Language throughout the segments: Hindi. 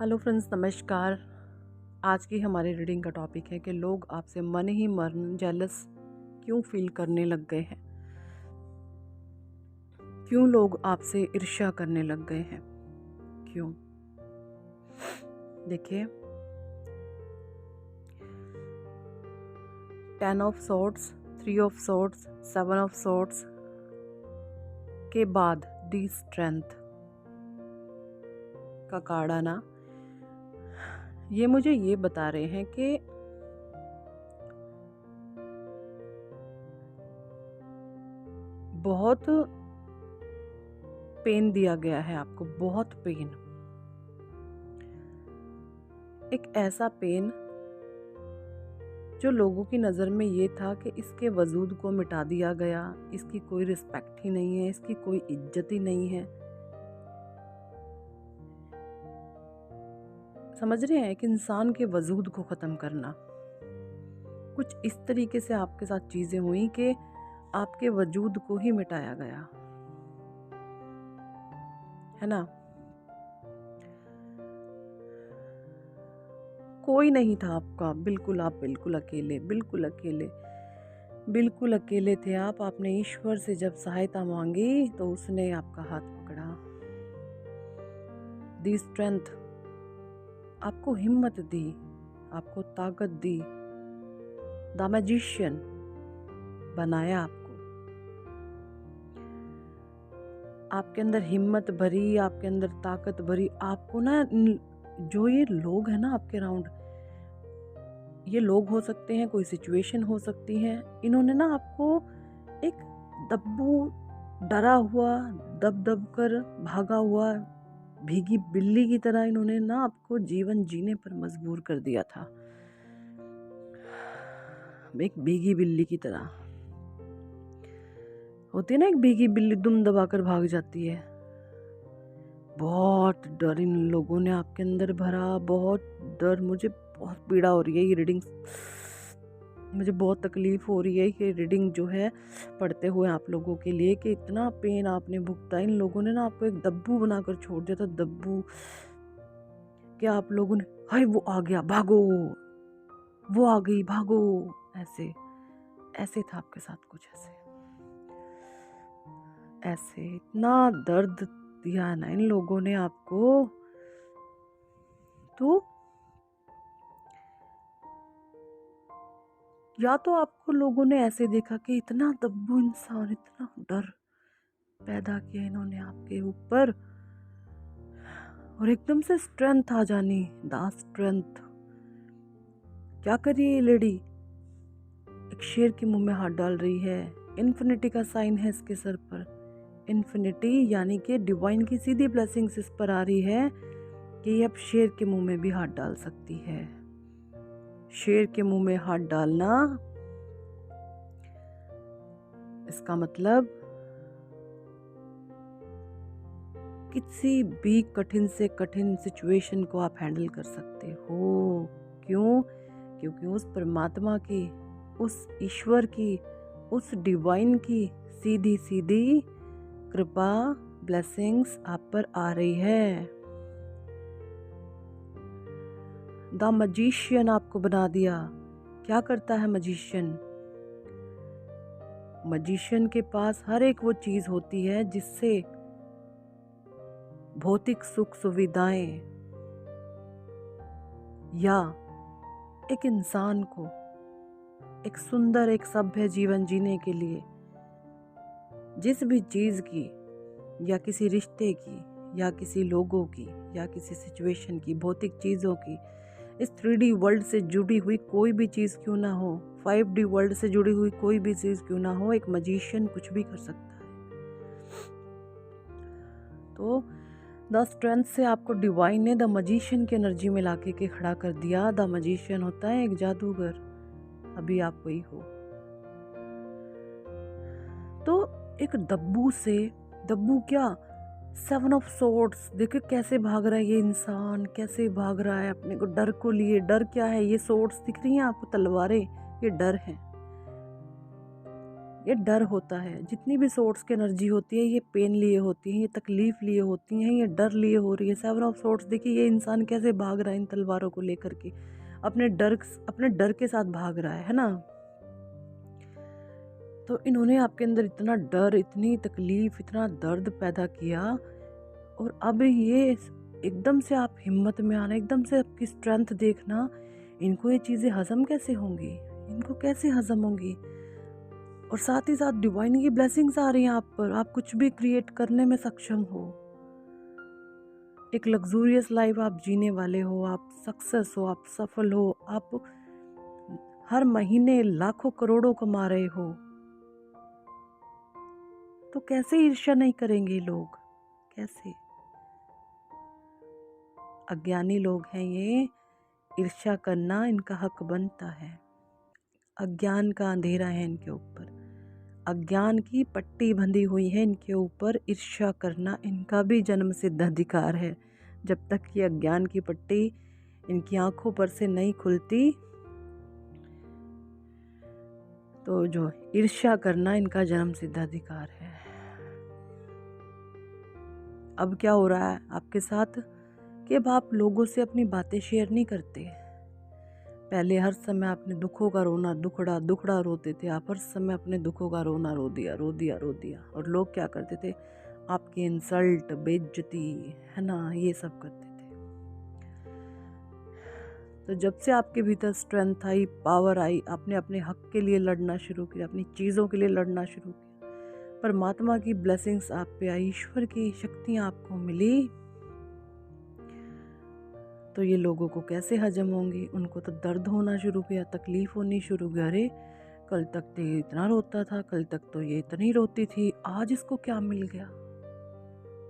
हेलो फ्रेंड्स, नमस्कार। आज की हमारी रीडिंग का टॉपिक है कि लोग आपसे मन ही मन जेलस क्यों फील करने लग गए हैं। क्यों लोग आपसे ईर्ष्या करने लग गए हैं, क्यों? देखिए, 10 of swords, 3 of swords, 7 of swords के बाद दी स्ट्रेंथ का कार्ड आना, ये मुझे ये बता रहे हैं कि बहुत पेन दिया गया है आपको, बहुत पेन। एक ऐसा पेन जो लोगों की नज़र में ये था कि इसके वजूद को मिटा दिया गया, इसकी कोई रिस्पेक्ट ही नहीं है, इसकी कोई इज्जत ही नहीं है। समझ रहे हैं? एक इंसान के वजूद को ख़त्म करना। कुछ इस तरीके से आपके साथ चीज़ें हुई कि आपके वजूद को ही मिटाया गया, है ना? कोई नहीं था आपका, बिल्कुल आप बिल्कुल अकेले, बिल्कुल अकेले, बिल्कुल अकेले थे आप। आपने ईश्वर से जब सहायता मांगी तो उसने आपका हाथ पकड़ा, दी स्ट्रेंथ, आपको हिम्मत दी, आपको ताकत दी, द मैजिशियन बनाया आपको। आपके अंदर हिम्मत भरी, आपके अंदर ताकत भरी। आपको ना जो ये लोग हैं ना आपके अराउंड, ये लोग हो सकते हैं, कोई सिचुएशन हो सकती है, इन्होंने ना आपको एक दब्बू, डरा हुआ, दब दब कर भागा हुआ भीगी बिल्ली की तरह इन्होंने ना आपको जीवन जीने पर मजबूर कर दिया था। एक भीगी बिल्ली की तरह होती है ना, एक भीगी बिल्ली दुम दबाकर भाग जाती है। बहुत डर इन लोगों ने आपके अंदर भरा, बहुत डर। मुझे बहुत पीड़ा हो रही है ये रीडिंग, मुझे बहुत तकलीफ हो रही है ये रीडिंग जो है पढ़ते हुए आप लोगों के लिए, कि इतना पेन आपने भुगता। इन लोगों ने ना आपको एक दब्बू बनाकर छोड़ दिया था, दब्बू। क्या आप लोगों ने, हाय वो आ गया भागो, वो आ गई भागो, ऐसे ऐसे था आपके साथ, कुछ ऐसे ऐसे। इतना दर्द दिया ना इन लोगों ने आपको। तो या तो आपको लोगों ने ऐसे देखा कि इतना दब्बू इंसान, इतना डर पैदा किया इन्होंने आपके ऊपर, और एकदम से स्ट्रेंथ आ जानी, द स्ट्रेंथ। क्या करिए ये लेडी, एक शेर के मुंह में हाथ डाल रही है। इन्फिनिटी का साइन है इसके सर पर। इन्फिनिटी यानी कि डिवाइन की सीधी ब्लेसिंग्स इस पर आ रही है कि ये अब शेर के मुंह में भी हाथ डाल सकती है। शेर के मुंह में हाथ डालना, इसका मतलब किसी भी कठिन से कठिन सिचुएशन को आप हैंडल कर सकते हो। क्यों? क्योंकि उस परमात्मा की, उस ईश्वर की, उस डिवाइन की सीधी सीधी कृपा, ब्लेसिंग्स आप पर आ रही है। द मैजिशियन आपको बना दिया। क्या करता है मैजिशियन? मैजिशियन के पास हर एक वो चीज होती है जिससे भौतिक सुख सुविधाएं या एक इंसान को एक सुंदर, एक सभ्य जीवन जीने के लिए जिस भी चीज की, या किसी रिश्ते की, या किसी लोगों की, या किसी सिचुएशन की, भौतिक चीजों की, इस 3D वर्ल्ड से जुड़ी हुई कोई भी चीज क्यों ना हो, 5D वर्ल्ड से जुड़ी हुई कोई भी चीज क्यों ना हो, एक मैजिशियन कुछ भी कर सकता है। तो द स्ट्रेंथ से आपको डिवाइन ने द मैजिशियन की एनर्जी में लाके के खड़ा कर दिया। द मैजिशियन होता है एक जादूगर, अभी आप वही हो। तो एक दब्बू से, दब्बू क्या, 7 ऑफ सोर्ड्स, देखिए कैसे भाग रहा है ये इंसान, कैसे भाग रहा है अपने को डर को लिए। डर क्या है? ये सोर्ड्स दिख रही हैं आपको, तलवारें, ये डर है। ये डर होता है। जितनी भी सोर्स की एनर्जी होती है, ये पेन लिए होती है, ये तकलीफ़ लिए होती हैं, ये डर लिए हो रही है। सेवन ऑफ सोर्स देखिए, ये इंसान कैसे भाग रहा है इन तलवारों को लेकर के, अपने डर के साथ भाग रहा है ना। तो इन्होंने आपके अंदर इतना डर, इतनी तकलीफ़, इतना दर्द पैदा किया, और अब ये एकदम से आप हिम्मत में आना, एकदम से आपकी स्ट्रेंथ देखना, इनको ये चीज़ें हज़म कैसे होंगी, इनको कैसे हज़म होंगी। और साथ ही साथ डिवाइन की ब्लेसिंग्स आ रही हैं आप पर, आप कुछ भी क्रिएट करने में सक्षम हो, एक लग्जूरियस लाइफ आप जीने वाले हो, आप सक्सेस हो, आप सफल हो, आप हर महीने लाखों करोड़ों कमा रहे हो, तो कैसे ईर्ष्या नहीं करेंगे लोग, कैसे। अज्ञानी लोग हैं ये, ईर्ष्या करना इनका हक बनता है। अज्ञान का अंधेरा है इनके ऊपर, अज्ञान की पट्टी बंधी हुई है इनके ऊपर। ईर्ष्या करना इनका भी जन्म सिद्ध अधिकार है। जब तक ये अज्ञान की पट्टी इनकी आंखों पर से नहीं खुलती, तो जो ईर्ष्या करना इनका जन्म सिद्ध अधिकार है। अब क्या हो रहा है आपके साथ कि अब आप लोगों से अपनी बातें शेयर नहीं करते। पहले हर समय अपने दुखों का रोना, दुखड़ा दुखड़ा रोते थे आप, हर समय अपने दुखों का रोना, रो दिया रो दिया रो दिया। और लोग क्या करते थे, आपकी इंसल्ट, बेइज्जती, है ना, ये सब करते थे। तो जब से आपके भीतर स्ट्रेंथ आई, पावर आई, आपने अपने हक के लिए लड़ना शुरू किया, अपनी चीज़ों के लिए लड़ना शुरू किया, परमात्मा की ब्लेसिंग्स आप पे आई, ईश्वर की शक्तियाँ आपको मिली, तो ये लोगों को कैसे हजम होंगी। उनको तो दर्द होना शुरू किया, तकलीफ़ होनी शुरू हुई। अरे कल तक तो ये इतना रोता था, कल तक तो ये इतनी रोती थी, आज इसको क्या मिल गया,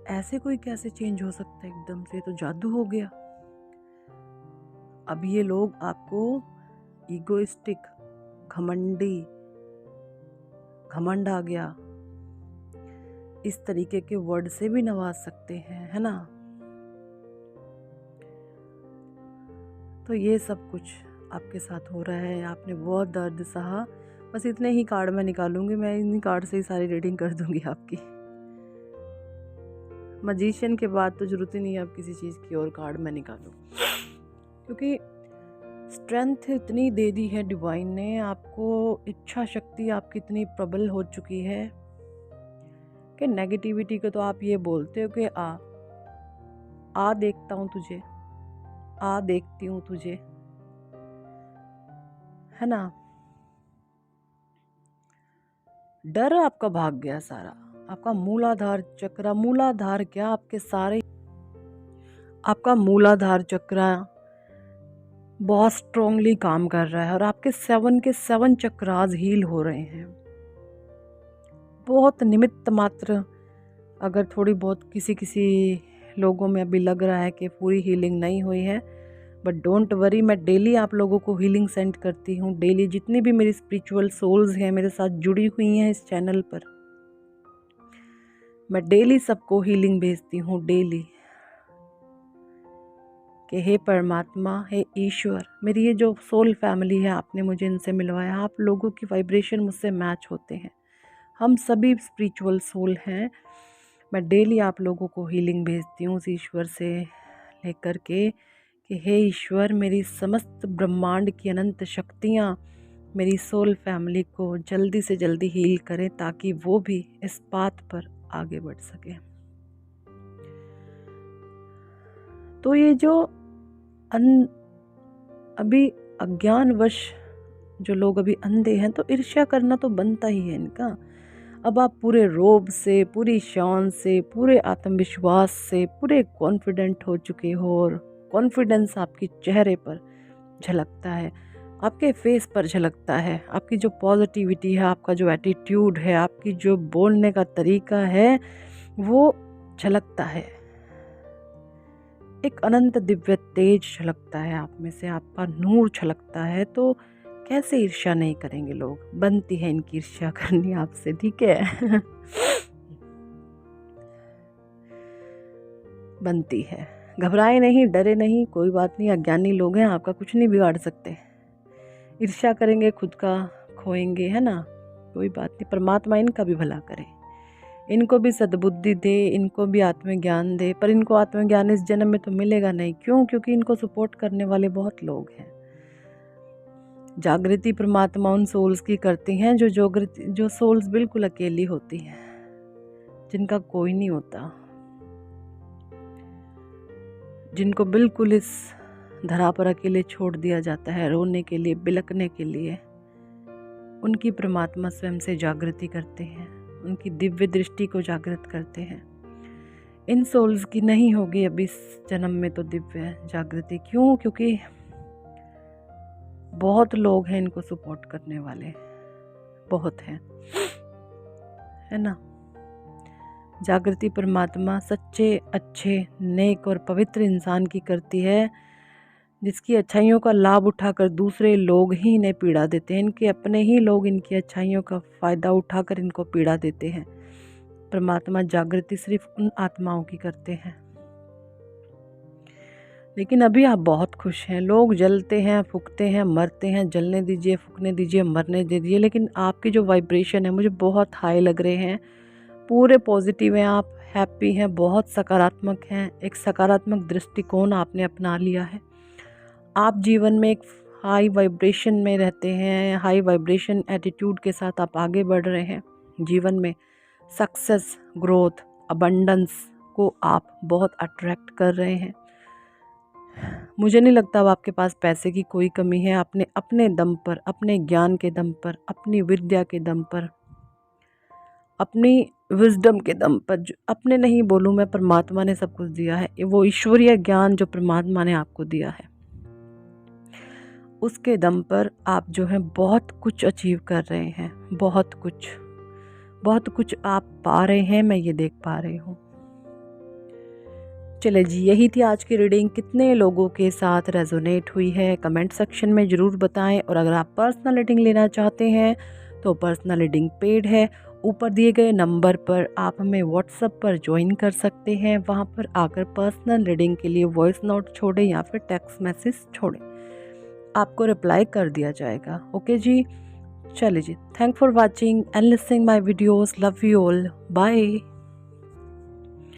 ऐसे कोई कैसे चेंज हो सकता है एकदम से, तो जादू हो गया। अब ये लोग आपको ईगोइस्टिक, घमंडी, घमंड आ गया, इस तरीके के वर्ड से भी नवाज सकते हैं, है ना। तो ये सब कुछ आपके साथ हो रहा है, आपने बहुत दर्द सहा। बस इतने ही कार्ड मैं निकालूंगी, मैं इन्हीं कार्ड से ही सारी रीडिंग कर दूंगी आपकी। मजीशियन के बाद तो ज़रूरत ही नहीं है अब किसी चीज़ की और कार्ड मैं निकालूं, क्योंकि स्ट्रेंथ इतनी दे दी है डिवाइन ने आपको, इच्छा शक्ति आपकी इतनी प्रबल हो चुकी है कि नेगेटिविटी को तो आप ये बोलते हो कि आ देखता हूँ तुझे, आ देखती हूँ तुझे, है ना। डर आपका भाग गया सारा, आपका मूलाधार चक्र, मूलाधार क्या, आपके सारे, आपका मूलाधार चक्र बहुत स्ट्रांगली काम कर रहा है, और आपके 7 के 7 चक्रास हील हो रहे हैं। बहुत निमित्त मात्र, अगर थोड़ी बहुत किसी लोगों में अभी लग रहा है कि पूरी हीलिंग नहीं हुई है, बट डोंट वरी, मैं डेली आप लोगों को हीलिंग सेंड करती हूँ। डेली जितनी भी मेरी स्पिरिचुअल सोल्स हैं मेरे साथ जुड़ी हुई हैं इस चैनल पर, मैं डेली सबको हीलिंग भेजती हूँ, डेली, कि हे परमात्मा, हे ईश्वर, मेरी ये जो सोल फैमिली है आपने मुझे इनसे मिलवाया, आप लोगों की वाइब्रेशन मुझसे मैच होते हैं, हम सभी स्पिरिचुअल सोल हैं। मैं डेली आप लोगों को हीलिंग भेजती हूँ उस ईश्वर से लेकर के कि हे ईश्वर, मेरी समस्त ब्रह्मांड की अनंत शक्तियाँ मेरी सोल फैमिली को जल्दी से जल्दी हील करें, ताकि वो भी इस पाथ पर आगे बढ़ सके। तो ये जो अभी अज्ञानवश जो लोग अभी अंधे हैं, तो ईर्ष्या करना तो बनता ही है इनका। अब आप पूरे रोब से, पूरी शान से, पूरे आत्मविश्वास से पूरे कॉन्फिडेंट हो चुके हो, और कॉन्फिडेंस आपके चेहरे पर झलकता है, आपके फेस पर झलकता है, आपकी जो पॉजिटिविटी है, आपका जो एटीट्यूड है, आपकी जो बोलने का तरीका है, वो झलकता है। एक अनंत दिव्य तेज झलकता है आप में से, आपका नूर झलकता है। तो कैसे ईर्ष्या नहीं करेंगे लोग, बनती है इनकी ईर्ष्या करनी आपसे, ठीक है। बनती है, घबराए नहीं, डरे नहीं, कोई बात नहीं, अज्ञानी लोग हैं, आपका कुछ नहीं बिगाड़ सकते। ईर्ष्या करेंगे खुद का खोएंगे, है ना। कोई बात नहीं, परमात्मा इनका भी भला करे, इनको भी सद्बुद्धि दे, इनको भी आत्मज्ञान दे। पर इनको आत्मज्ञान इस जन्म में तो मिलेगा नहीं। क्यों? क्योंकि इनको सपोर्ट करने वाले बहुत लोग हैं। जागृति परमात्मा उन सोल्स की करती हैं जो सोल्स बिल्कुल अकेली होती हैं, जिनका कोई नहीं होता, जिनको बिल्कुल इस धरा पर अकेले छोड़ दिया जाता है, रोने के लिए, बिलकने के लिए। उनकी परमात्मा स्वयं से जागृति करते हैं, उनकी दिव्य दृष्टि को जागृत करते हैं। इन सोल्स की नहीं होगी अब इस जन्म में तो दिव्य जागृति। क्यों? क्योंकि बहुत लोग हैं इनको सपोर्ट करने वाले, बहुत हैं, है ना। जागृति परमात्मा सच्चे, अच्छे, नेक और पवित्र इंसान की करती है, जिसकी अच्छाइयों का लाभ उठाकर दूसरे लोग ही इन्हें पीड़ा देते हैं। इनके अपने ही लोग इनकी अच्छाइयों का फ़ायदा उठाकर इनको पीड़ा देते हैं। परमात्मा जागृति सिर्फ उन आत्माओं की करते हैं। लेकिन अभी आप बहुत खुश हैं। लोग जलते हैं, फूकते हैं, मरते हैं, जलने दीजिए, फूकने दीजिए, मरने दीजिए, लेकिन आपकी जो वाइब्रेशन है मुझे बहुत हाई लग रहे हैं, पूरे पॉजिटिव हैं, आप हैप्पी हैं, बहुत सकारात्मक हैं। एक सकारात्मक दृष्टिकोण आपने अपना लिया है। आप जीवन में एक हाई वाइब्रेशन में रहते हैं, हाई वाइब्रेशन एटीट्यूड के साथ आप आगे बढ़ रहे हैं। जीवन में सक्सेस, ग्रोथ, अबंडेंस को आप बहुत अट्रैक्ट कर रहे हैं। मुझे नहीं लगता अब आपके पास पैसे की कोई कमी है। आपने अपने दम पर, अपने ज्ञान के दम पर, अपनी विद्या के दम पर, अपनी विजडम के दम पर, जो अपने नहीं बोलूँ मैं, परमात्मा ने सब कुछ दिया है, वो ईश्वरीय ज्ञान जो परमात्मा ने आपको दिया है, उसके दम पर आप जो है बहुत कुछ अचीव कर रहे हैं। बहुत कुछ आप पा रहे हैं, मैं ये देख पा रही हूँ। चले जी, यही थी आज की रीडिंग। कितने लोगों के साथ रेजोनेट हुई है कमेंट सेक्शन में ज़रूर बताएं। और अगर आप पर्सनल रीडिंग लेना चाहते हैं तो पर्सनल रीडिंग पेड है। ऊपर दिए गए नंबर पर आप हमें व्हाट्सएप पर ज्वाइन कर सकते हैं। वहां पर आकर पर्सनल रीडिंग के लिए वॉइस नोट छोड़ें या फिर टेक्स्ट मैसेज छोड़ें, आपको रिप्लाई कर दिया जाएगा। ओके जी, चलिए जी, thank for watching and listening my videos. Love you all, bye.